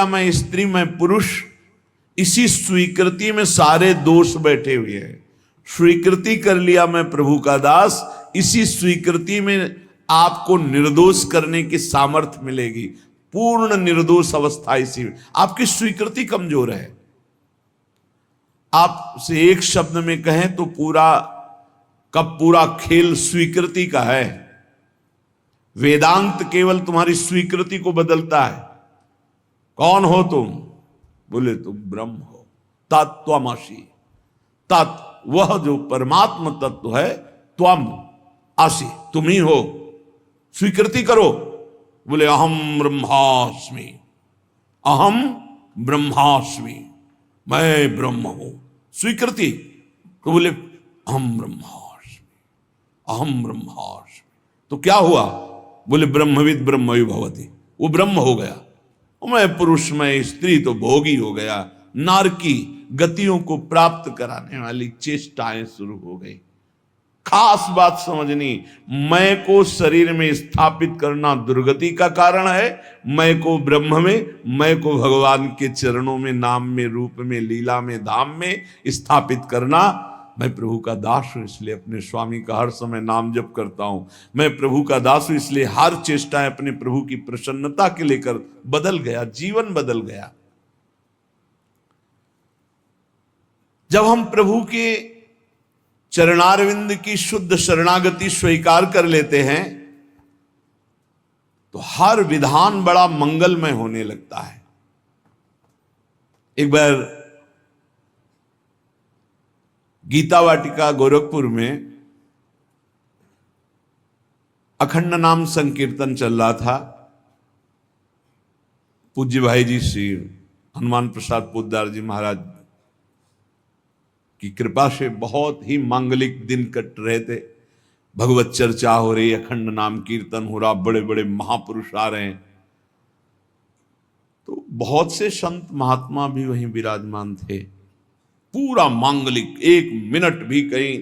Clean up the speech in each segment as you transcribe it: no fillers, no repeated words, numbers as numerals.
मैं स्त्री मैं पुरुष, इसी स्वीकृति में सारे दोष बैठे हुए हैं। स्वीकृति कर लिया मैं प्रभु का दास, इसी स्वीकृति में आपको निर्दोष करने की सामर्थ्य मिलेगी। पूर्ण निर्दोष अवस्था इसी में। आपकी स्वीकृति कमजोर है। आपसे एक शब्द में कहें तो पूरा खेल स्वीकृति का है। वेदांत केवल तुम्हारी स्वीकृति को बदलता है। कौन हो तुम? बोले तुम ब्रह्म हो, तत्त्वमसि। तत्व वह जो परमात्म तत्व है, त्वम असि तुम ही हो। स्वीकृति करो। बोले अहम ब्रह्मास्मि, अहम ब्रह्मास्मि, मैं ब्रह्म हूं। स्वीकृति। तो बोले अहम ब्रह्मास्मि, अहम ब्रह्मास्मि। तो क्या हुआ? बोले ब्रह्मविद ब्रह्मयु भवति। वो ब्रह्म हो गया। मैं पुरुष मैं स्त्री तो भोगी हो गया। नारकी गतियों को प्राप्त कराने वाली चेष्टाएं शुरू हो गई। खास बात समझनी, मैं को शरीर में स्थापित करना दुर्गति का कारण है। मैं को ब्रह्म में, मैं को भगवान के चरणों में, नाम में, रूप में, लीला में, धाम में स्थापित करना। मैं प्रभु का दास हूं, इसलिए अपने स्वामी का हर समय नाम जप करता हूं। मैं प्रभु का दास हूं, इसलिए हर चेष्टाएं अपने प्रभु की प्रसन्नता के लेकर बदल गया। जीवन बदल गया। जब हम प्रभु के चरणारविंद की शुद्ध शरणागति स्वीकार कर लेते हैं तो हर विधान बड़ा मंगलमय होने लगता है। एक बार गीता वाटिका गोरखपुर में अखंड नाम संकीर्तन चल रहा था। पूज्य भाई जी श्री हनुमान प्रसाद पोद्दार जी महाराज की कृपा से बहुत ही मांगलिक दिन कट रहे थे। भगवत चर्चा हो रही, अखंड नाम कीर्तन हो रहा, बड़े बड़े महापुरुष आ रहे हैं। तो बहुत से संत महात्मा भी वहीं विराजमान थे। पूरा मांगलिक, एक मिनट भी कहीं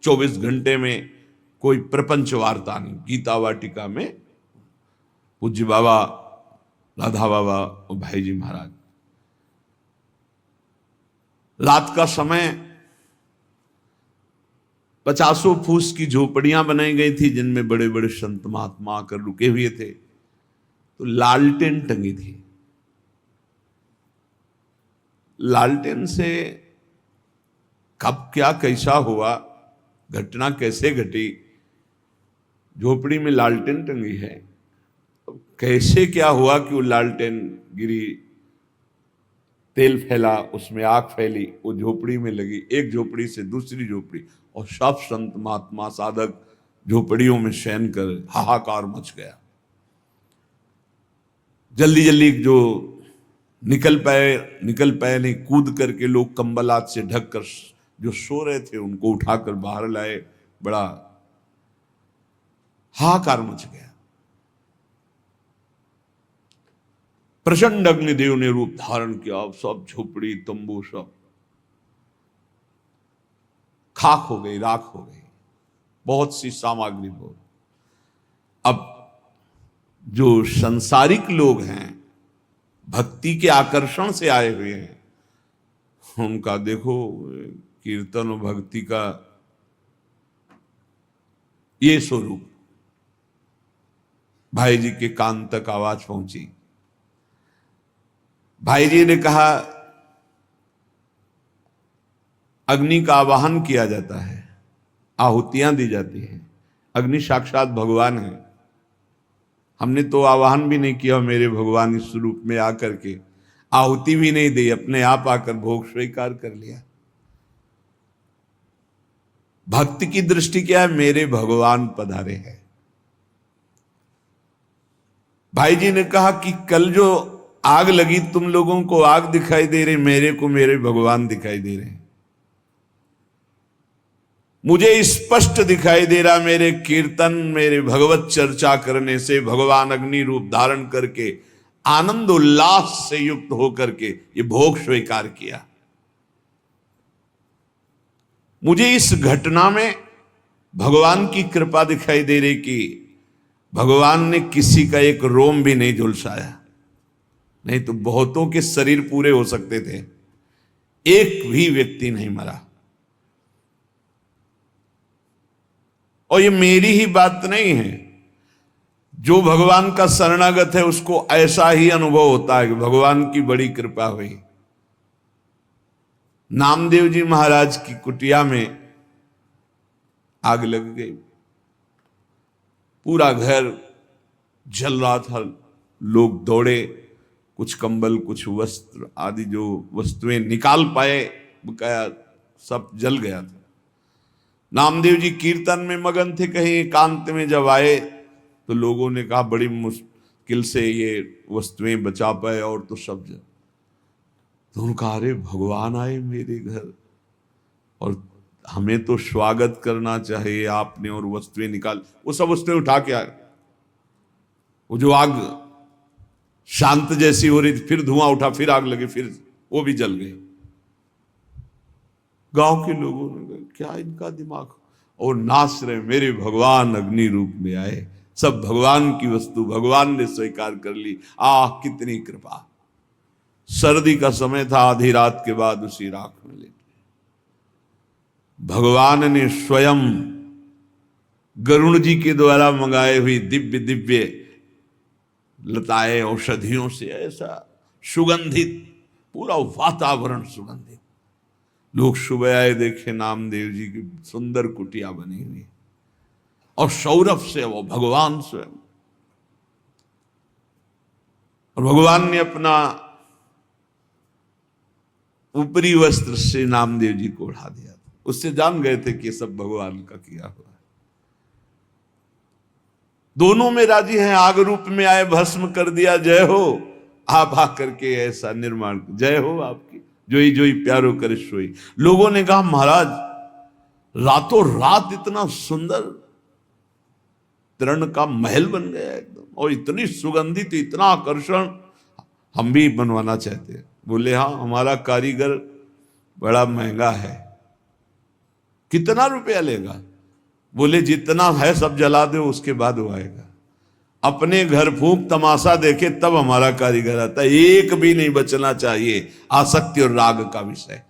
24 घंटे में कोई प्रपंच वार्ता नहीं। गीता वाटिका में पूज्य बाबा, राधा बाबा और भाई जी महाराज। रात का समय 50 फूस की झोपड़ियां बनाई गई थी जिनमें बड़े बड़े संत महात्मा आकर रुके हुए थे। तो लालटेन टंगी थी। लालटेन से कब क्या कैसा हुआ, घटना कैसे घटी, झोपड़ी में लालटेन टंगी है, कैसे क्या हुआ कि वो लालटेन गिरी, तेल फैला, उसमें आग फैली, वो झोपड़ी में लगी, एक झोपड़ी से दूसरी झोपड़ी, और सब संत महात्मा साधक झोपड़ियों में शयन कर हाहाकार मच गया। जल्दी जल्दी जो निकल पाए नहीं, कूद करके लोग कंबलात से ढक कर जो सो रहे थे उनको उठाकर बाहर लाए। बड़ा हाहाकार मच गया। प्रचंड अग्निदेव ने रूप धारण किया। सब झोपड़ी तंबू सब खाक हो गई, राख हो गई। बहुत सी सामग्री हो। अब जो संसारिक लोग हैं, भक्ति के आकर्षण से आए हुए हैं, उनका देखो कीर्तन और भक्ति का ये स्वरूप। भाई जी के कान तक आवाज पहुंची। भाई जी ने कहा अग्नि का आवाहन किया जाता है, आहुतियां दी जाती हैं। अग्नि साक्षात भगवान है। हमने तो आवाहन भी नहीं किया, मेरे भगवान इस रूप में आकर के आहुति भी नहीं दी, अपने आप आकर भोग स्वीकार कर लिया। भक्ति की दृष्टि क्या है? मेरे भगवान पधारे हैं। भाई जी ने कहा कि कल जो आग लगी, तुम लोगों को आग दिखाई दे रही, मेरे को मेरे भगवान दिखाई दे रहे हैं। मुझे स्पष्ट दिखाई दे रहा, मेरे कीर्तन, मेरे भगवत चर्चा करने से भगवान अग्नि रूप धारण करके आनंद उल्लास से युक्त होकर के ये भोग स्वीकार किया। मुझे इस घटना में भगवान की कृपा दिखाई दे रही कि भगवान ने किसी का एक रोम भी नहीं झुलसाया। नहीं तो बहुतों के शरीर पूरे हो सकते थे, एक भी व्यक्ति नहीं मरा। और ये मेरी ही बात नहीं है, जो भगवान का शरणागत है उसको ऐसा ही अनुभव होता है कि भगवान की बड़ी कृपा हुई। नामदेव जी महाराज की कुटिया में आग लग गई, पूरा घर जल रहा था, लोग दौड़े, कुछ कंबल कुछ वस्त्र आदि जो वस्तुएं निकाल पाए बकाया सब जल गया था। नामदेव जी कीर्तन में मगन थे, कहीं एकांत में जब आए तो लोगों ने कहा बड़ी मुश्किल से ये वस्तुएं बचा पाए और तो सब जल। तो उन्होंने कहा अरे भगवान आए मेरे घर और हमें तो स्वागत करना चाहिए आपने, और वस्तुएं निकाल, वो सब वस्तुएं उठा के आए। वो जो आग शांत जैसी हो रही थी, फिर धुआं उठा, फिर आग लगी, फिर वो भी जल गई। गांव के लोगों ने कहा क्या इनका दिमाग, और नाच रहे मेरे भगवान अग्नि रूप में आए, सब भगवान की वस्तु भगवान ने स्वीकार कर ली। आह कितनी कृपा। सर्दी का समय था, आधी रात के बाद उसी राख में लेटे भगवान ने स्वयं गरुण जी के द्वारा मंगाए हुई दिव्य दिव्य लताएं औषधियों से ऐसा सुगंधित पूरा वातावरण सुगंधित। लोग सुबह आए, देखे नामदेव जी की सुंदर कुटिया बनी हुई और सौरभ से वो भगवान स्वयं, और भगवान ने अपना ऊपरी वस्त्र से नामदेव जी को उड़ा दिया था। उससे जान गए थे कि ये सब भगवान का किया हुआ है। दोनों में राजी हैं, आग रूप में आए, भस्म कर दिया, जय हो आप आकर के ऐसा निर्माण, जय हो आपकी, जोई जोई प्यारो करे सोई। लोगों ने कहा महाराज रातों रात इतना सुंदर तरण का महल बन गया एकदम, और इतनी सुगंधित, इतना आकर्षण, हम भी बनवाना चाहते हैं। बोले हाँ हमारा कारीगर बड़ा महंगा है। कितना रुपया लेगा? बोले जितना है सब जला दो, उसके बाद वो आएगा। अपने घर फूंक तमाशा देखे तब हमारा कारीगर आता है, एक भी नहीं बचना चाहिए। आसक्ति और राग का विषय।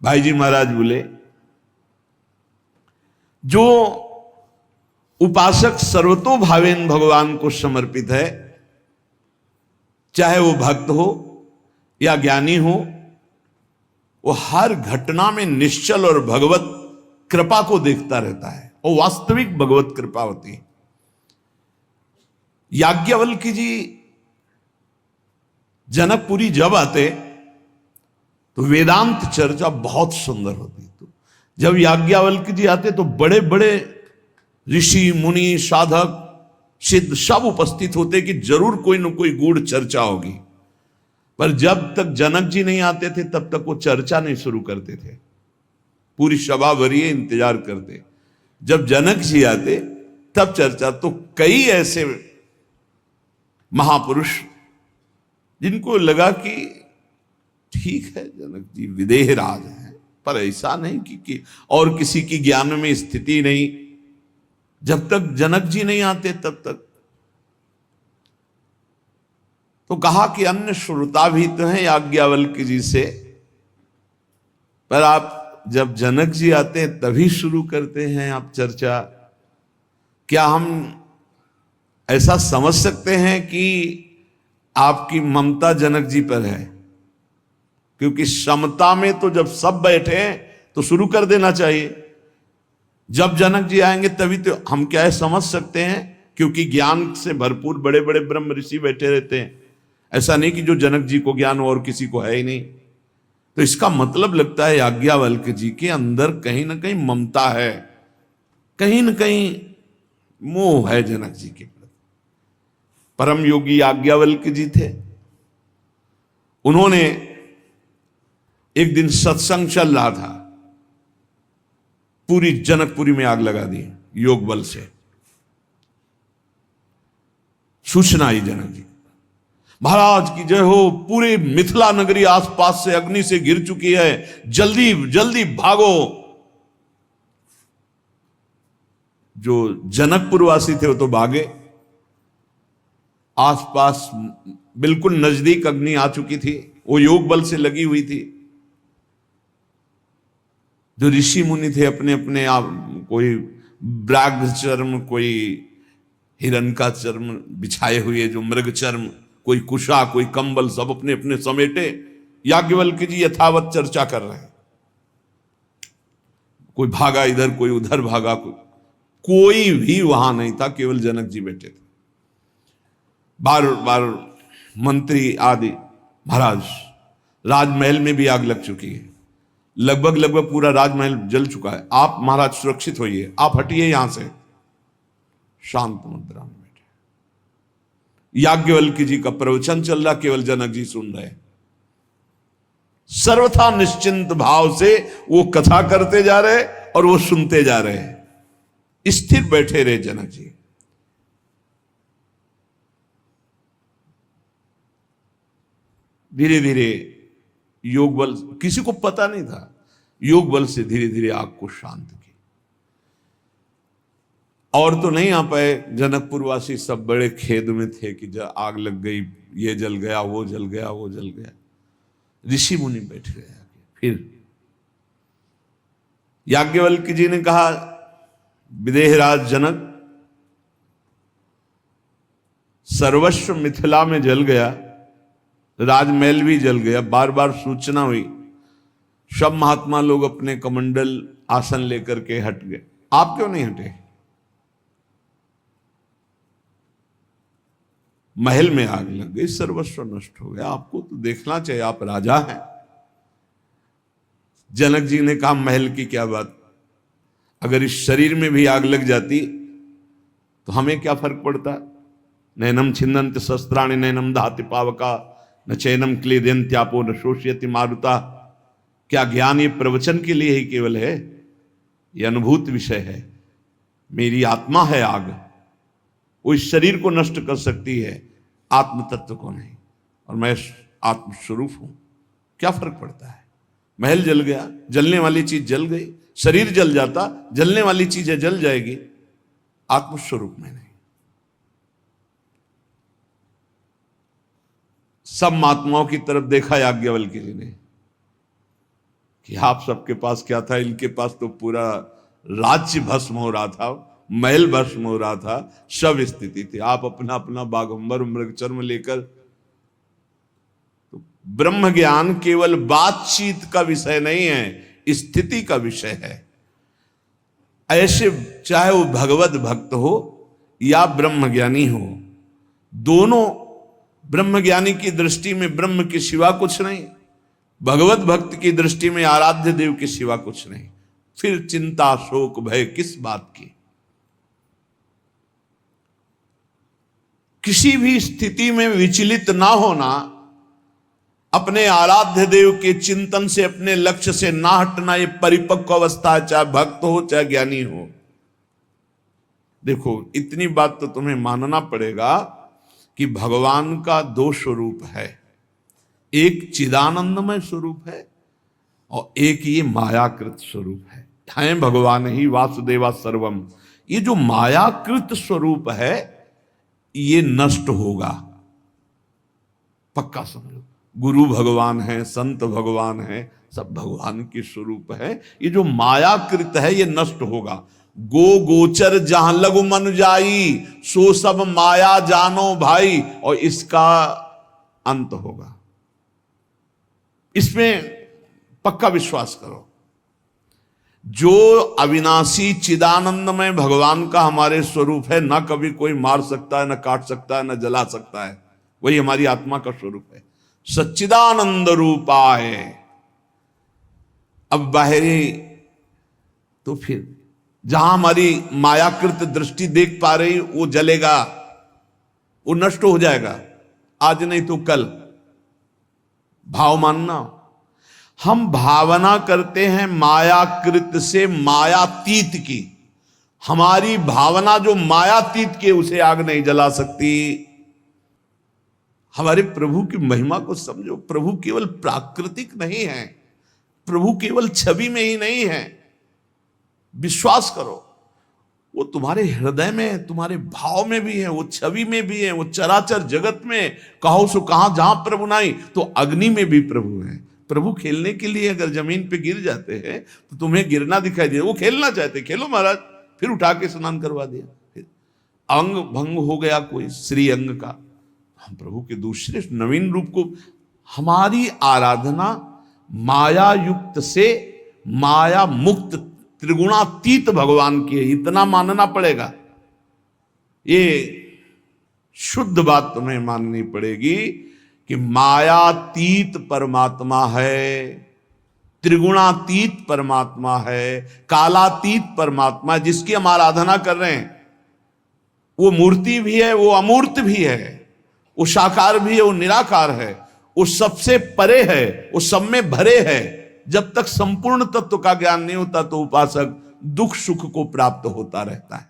भाई जी महाराज बोले जो उपासक सर्वतोभावेन भगवान को समर्पित है, चाहे वो भक्त हो या ज्ञानी हो, वो हर घटना में निश्चल और भगवत कृपा को देखता रहता है, और वास्तविक भगवत कृपा होती है। याज्ञवल्क्य जी जनकपुरी जब आते तो वेदांत चर्चा बहुत सुंदर होती। तो जब याज्ञवल्क्य जी आते तो बड़े बड़े ऋषि मुनि साधक सिद्ध सब उपस्थित होते कि जरूर कोई न कोई गूढ़ चर्चा होगी। पर जब तक जनक जी नहीं आते थे तब तक वो चर्चा नहीं शुरू करते थे, पूरी सभा भरिए इंतजार करते। जब जनक जी आते तब चर्चा। तो कई ऐसे महापुरुष जिनको लगा कि ठीक है जनक जी विदेह राज हैं, पर ऐसा नहीं कि और किसी की ज्ञान में स्थिति नहीं। जब तक जनक जी नहीं आते तब तक तो कहा कि अन्य श्रोता भी तो हैं याज्ञवल्क्य जी से, पर आप जब जनक जी आते हैं तभी शुरू करते हैं आप चर्चा। क्या हम ऐसा समझ सकते हैं कि आपकी ममता जनक जी पर है? क्योंकि समता में तो जब सब बैठे तो शुरू कर देना चाहिए। जब जनक जी आएंगे तभी तो हम क्या है समझ सकते हैं, क्योंकि ज्ञान से भरपूर बड़े बड़े ब्रह्म ऋषि बैठे रहते हैं। ऐसा नहीं कि जो जनक जी को ज्ञान हो और किसी को है ही नहीं। तो इसका मतलब लगता है याज्ञवल्क्य जी के अंदर कहीं ना कहीं ममता है, कहीं ना कहीं मोह है जनक जी के प्रति। परम योगी याज्ञवल्क्य जी थे। उन्होंने एक दिन सत्संग चल रहा था, पूरी जनकपुरी में आग लगा दी योग बल से। सूचना आई जनक जी महाराज की जय हो, पूरी मिथिला नगरी आसपास से अग्नि से घिर चुकी है, जल्दी जल्दी भागो। जो जनकपुर वासी थे वो तो भागे, आसपास बिल्कुल नजदीक अग्नि आ चुकी थी, वो योग बल से लगी हुई थी। जो ऋषि मुनि थे अपने अपने आप, कोई व्याघ्र चर्म, कोई हिरण का चर्म बिछाए हुए, जो मृग चर्म, कोई कुशा, कोई कंबल, सब अपने अपने समेटे याज्ञवल्क्य जी यथावत चर्चा कर रहे हैं। कोई भागा इधर, कोई उधर भागा, कोई भी वहां नहीं था, केवल जनक जी बैठे थे। बार बार मंत्री आदि, महाराज राजमहल में भी आग लग चुकी है, लगभग लगभग पूरा राजमहल जल चुका है, आप महाराज सुरक्षित होइए, आप हटिए यहां से। शांत मुद्रा में बैठे याज्ञवल्क्य जी का प्रवचन चल रहा, केवल जनक जी सुन रहे। सर्वथा निश्चिंत भाव से वो कथा करते जा रहे और वो सुनते जा रहे, स्थिर बैठे रहे जनक जी। धीरे धीरे योग बल, किसी को पता नहीं था, योग बल से धीरे धीरे आग को शांत की। और तो नहीं आ पाए, जनकपुरवासी सब बड़े खेद में थे कि जब आग लग गई, ये जल गया, वो जल गया, वो जल गया। ऋषि मुनि बैठ गए। फिर याज्ञवल्क्य जी ने कहा, विदेहराज जनक, सर्वस्व मिथिला में जल गया, राजमहल भी जल गया, बार बार सूचना हुई, सब महात्मा लोग अपने कमंडल आसन लेकर के हट गए, आप क्यों नहीं हटे? महल में आग लग गई, सर्वस्व नष्ट हो गया, आपको तो देखना चाहिए, आप राजा हैं। जनक जी ने कहा, महल की क्या बात, अगर इस शरीर में भी आग लग जाती तो हमें क्या फर्क पड़ता? नैनम छिन्नन्ति शस्त्राणि नैनम दहति पावका न चैनम क्लेदयन्त्यापो न शोषयति मारुता। क्या ज्ञान ये प्रवचन के लिए ही केवल है? ये अनुभूत विषय है। मेरी आत्मा है आग, वो इस शरीर को नष्ट कर सकती है, आत्म तत्व को नहीं, और मैं आत्मस्वरूप हूं, क्या फर्क पड़ता है? महल जल गया, जलने वाली चीज जल गई, शरीर जल जाता, जलने वाली चीजें जल जाएगी, आत्मस्वरूप में नहीं। सब महात्माओं की तरफ देखा याज्ञवल्क्य जी ने कि आप सबके पास क्या था, इनके पास तो पूरा राज्य भस्म हो रहा था, महल भस्म हो रहा था, सब स्थिति थी, आप अपना अपना बागंबर मृगचर्म लेकर। तो ब्रह्म ज्ञान केवल बातचीत का विषय नहीं है, स्थिति का विषय है। ऐसे चाहे वो भगवत भक्त हो या ब्रह्म ज्ञानी हो, दोनों ब्रह्म ज्ञानी की दृष्टि में ब्रह्म के सिवा कुछ नहीं, भगवत भक्त की दृष्टि में आराध्य देव के सिवा कुछ नहीं। फिर चिंता शोक भय किस बात की? किसी भी स्थिति में विचलित ना होना, अपने आराध्य देव के चिंतन से, अपने लक्ष्य से ना हटना, ये परिपक्व अवस्था है, चाहे भक्त हो चाहे ज्ञानी हो। देखो, इतनी बात तो तुम्हें मानना पड़ेगा कि भगवान का दो स्वरूप है, एक चिदानंदमय स्वरूप है और एक ये मायाकृत स्वरूप है। हैं भगवान ही वासुदेवा सर्वम। ये जो मायाकृत स्वरूप है ये नष्ट होगा, पक्का समझो। गुरु भगवान है, संत भगवान है, सब भगवान के स्वरूप है। ये जो मायाकृत है ये नष्ट होगा। गो गोचर जहां लघु मन जाई, सो सब माया जानो भाई, और इसका अंत होगा। इसमें पक्का विश्वास करो। जो अविनाशी चिदानंदमय भगवान का हमारे स्वरूप है, ना कभी कोई मार सकता है, ना काट सकता है, ना जला सकता है, वही हमारी आत्मा का स्वरूप है। सच्चिदानंद रूपाय। अब बाहरी तो फिर जहां हमारी मायाकृत दृष्टि देख पा रही वो जलेगा, वो नष्ट हो जाएगा, आज नहीं तो कल। भाव मानना, हम भावना करते हैं मायाकृत से मायातीत की। हमारी भावना जो मायातीत की, उसे आग नहीं जला सकती। हमारे प्रभु की महिमा को समझो। प्रभु केवल प्राकृतिक नहीं है, प्रभु केवल छवि में ही नहीं है, विश्वास करो। वो तुम्हारे हृदय में, तुम्हारे भाव में भी है, वो छवि में भी है, वो चराचर जगत में कहो सो कहां जहां प्रभु नहीं, तो अग्नि में भी प्रभु है। प्रभु खेलने के लिए अगर जमीन पे गिर जाते हैं तो तुम्हें गिरना दिखाई दे, वो खेलना चाहते, खेलो महाराज, फिर उठा के स्नान करवा दिया। फिर अंग भंग हो गया कोई श्री अंग का, हम प्रभु के दूसरे नवीन रूप को, हमारी आराधना माया युक्त से माया मुक्त त्रिगुणातीत भगवान की है, इतना मानना पड़ेगा। ये शुद्ध बात तुम्हें माननी पड़ेगी कि मायातीत परमात्मा है, त्रिगुणातीत परमात्मा है, कालातीत परमात्मा है, जिसकी हम आराधना कर रहे हैं। वो मूर्ति भी है, वो अमूर्त भी है, वो साकार भी है, वो निराकार है, वो सबसे परे है, वो सब में भरे है। जब तक संपूर्ण तत्व का ज्ञान नहीं होता तो उपासक दुख सुख को प्राप्त होता रहता है।